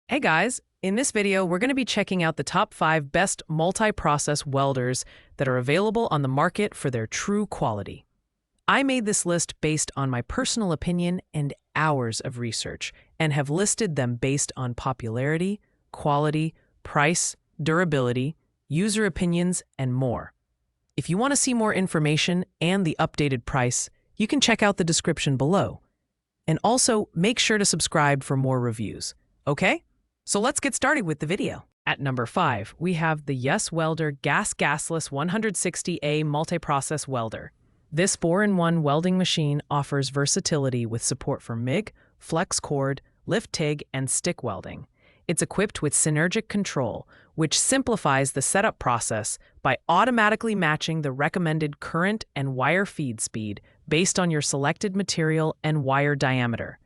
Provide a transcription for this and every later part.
Hey guys, in this video, we're going to be checking out the top 5 best multi-process welders that are available on the market for their true quality. I made this list based on my personal opinion and hours of research, and have listed them based on popularity, quality, price, durability, user opinions, and more. If you want to see more information and the updated price, you can check out the description below. And also, make sure to subscribe for more reviews, okay? So let's get started with the video. At number 5, we have the MIG Welder Gasless 160A Multiprocess Welder. This 4-in-1 welding machine offers versatility with support for MIG, flex cord, lift TIG, and stick welding. It's equipped with synergic control, which simplifies the setup process by automatically matching the recommended current and wire feed speed based on your selected material and wire diameter.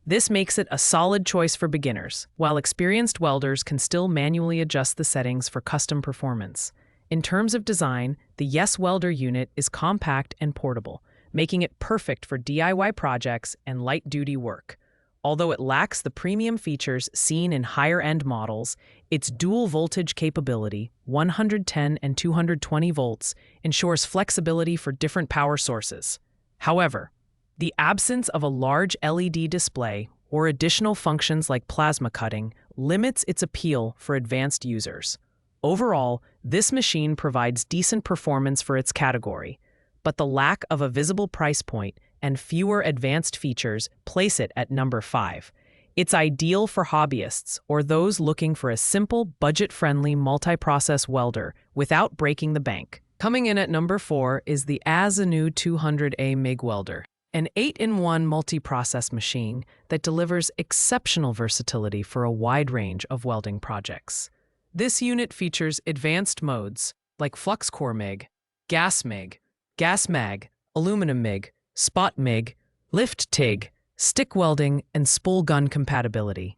This makes it a solid choice for beginners, while experienced welders can still manually adjust the settings for custom performance. In terms of design, the MIG Welder unit is compact and portable, making it perfect for DIY projects and light-duty work. Although it lacks the premium features seen in higher-end models, its dual-voltage capability, 110 and 220 volts, ensures flexibility for different power sources. However, the absence of a large LED display or additional functions like plasma cutting limits its appeal for advanced users. Overall, this machine provides decent performance for its category, but the lack of a visible price point and fewer advanced features place it at number 5. It's ideal for hobbyists or those looking for a simple, budget-friendly multi-process welder without breaking the bank. Coming in at number 4 is the Azenu 200A MIG Welder, an 8-in-1 multi-process machine that delivers exceptional versatility for a wide range of welding projects. This unit features advanced modes like flux core MIG, gas MIG, gas mag, aluminum MIG, spot MIG, lift TIG, stick welding, and spool gun compatibility.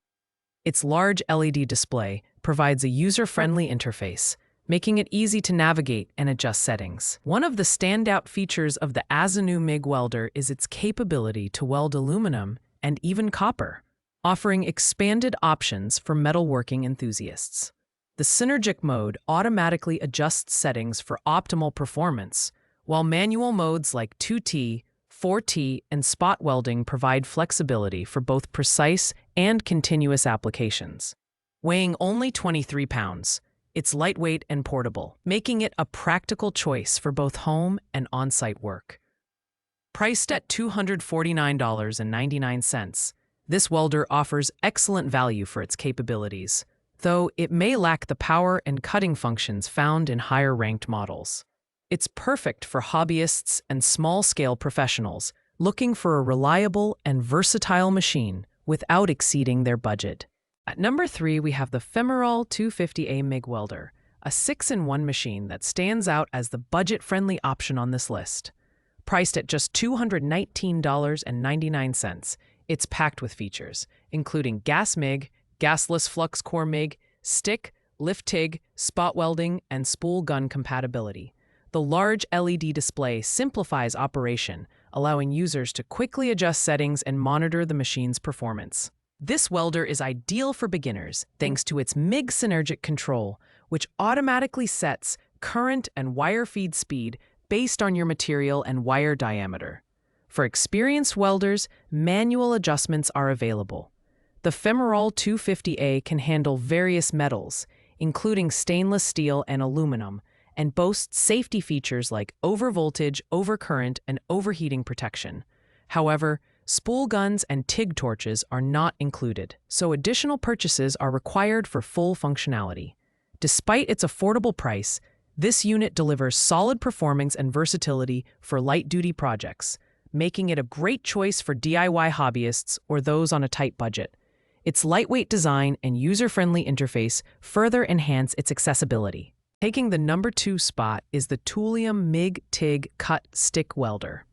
Its large LED display provides a user-friendly interface, making it easy to navigate and adjust settings. One of the standout features of the Azenu MIG Welder is its capability to weld aluminum and even copper, offering expanded options for metalworking enthusiasts. The synergic mode automatically adjusts settings for optimal performance, while manual modes like 2T, 4T, and spot welding provide flexibility for both precise and continuous applications. Weighing only 23 pounds, it's lightweight and portable, making it a practical choice for both home and on-site work. Priced at $249.99, this welder offers excellent value for its capabilities, though it may lack the power and cutting functions found in higher-ranked models. It's perfect for hobbyists and small-scale professionals looking for a reliable and versatile machine without exceeding their budget. At number 3, we have the Femerol 250A MIG Welder, a 6-in-1 machine that stands out as the budget-friendly option on this list. Priced at just $219.99, it's packed with features, including gas MIG, gasless flux core MIG, stick, lift TIG, spot welding, and spool gun compatibility. The large LED display simplifies operation, allowing users to quickly adjust settings and monitor the machine's performance. This welder is ideal for beginners thanks to its MIG synergic control, which automatically sets current and wire feed speed based on your material and wire diameter. For experienced welders, manual adjustments are available. The Femerol 250A can handle various metals, including stainless steel and aluminum, and boasts safety features like overvoltage, overcurrent, and overheating protection. However, spool guns and TIG torches are not included, so additional purchases are required for full functionality. Despite its affordable price, this unit delivers solid performance and versatility for light-duty projects, making it a great choice for DIY hobbyists or those on a tight budget. Its lightweight design and user-friendly interface further enhance its accessibility. Taking the number 2 spot is the Tulium MIG TIG Cut Stick Welder,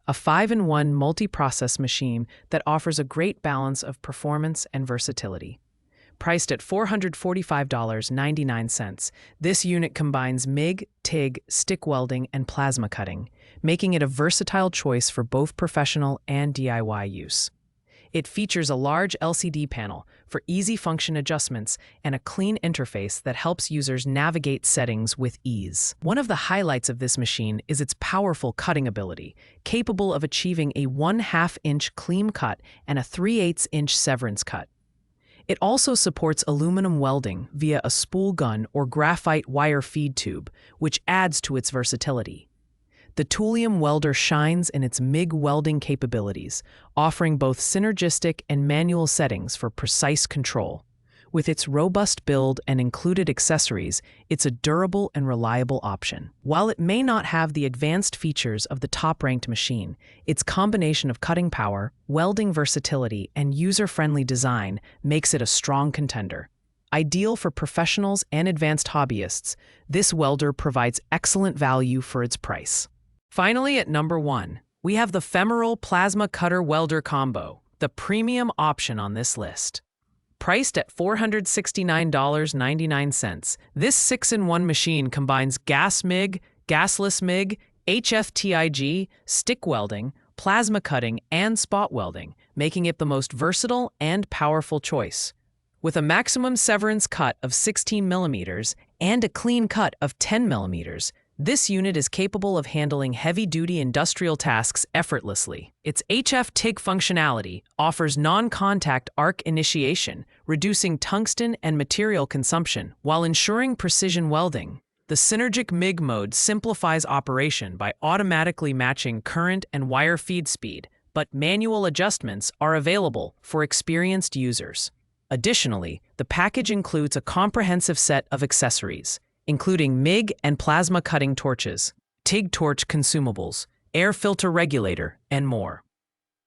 a 5-in-1 multi-process machine that offers a great balance of performance and versatility. Priced at $445.99, this unit combines MIG, TIG, stick welding, and plasma cutting, making it a versatile choice for both professional and DIY use. It features a large LCD panel for easy function adjustments and a clean interface that helps users navigate settings with ease. One of the highlights of this machine is its powerful cutting ability, capable of achieving a 1/2-inch clean cut and a 3/8-inch severance cut. It also supports aluminum welding via a spool gun or graphite wire feed tube, which adds to its versatility. The Tulium welder shines in its MIG welding capabilities, offering both synergistic and manual settings for precise control. With its robust build and included accessories, it's a durable and reliable option. While it may not have the advanced features of the top-ranked machine, its combination of cutting power, welding versatility, and user-friendly design makes it a strong contender. Ideal for professionals and advanced hobbyists, this welder provides excellent value for its price. Finally, at number 1, we have the Femerol Plasma Cutter Welder Combo, the premium option on this list. Priced at $469.99, this 6-in-1 machine combines gas MIG, gasless MIG, HFTIG, stick welding, plasma cutting, and spot welding, making it the most versatile and powerful choice. With a maximum severance cut of 16 millimeters and a clean cut of 10 millimeters, this unit is capable of handling heavy-duty industrial tasks effortlessly. Its HF-TIG functionality offers non-contact arc initiation, reducing tungsten and material consumption while ensuring precision welding. The Synergic MIG mode simplifies operation by automatically matching current and wire feed speed, but manual adjustments are available for experienced users. Additionally, the package includes a comprehensive set of accessories, including MIG and plasma cutting torches, TIG torch consumables, air filter regulator, and more.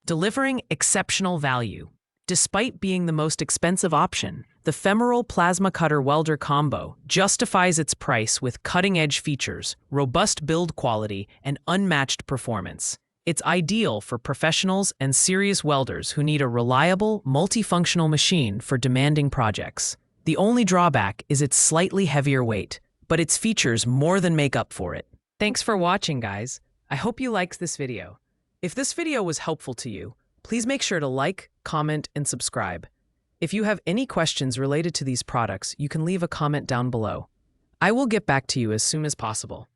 Delivering exceptional value. Despite being the most expensive option, the Femerol Plasma Cutter Welder Combo justifies its price with cutting-edge features, robust build quality, and unmatched performance. It's ideal for professionals and serious welders who need a reliable, multifunctional machine for demanding projects. The only drawback is its slightly heavier weight, but its features more than make up for it. Thanks for watching, guys. I hope you liked this video. If this video was helpful to you, please make sure to like, comment, and subscribe. If you have any questions related to these products, you can leave a comment down below. I will get back to you as soon as possible.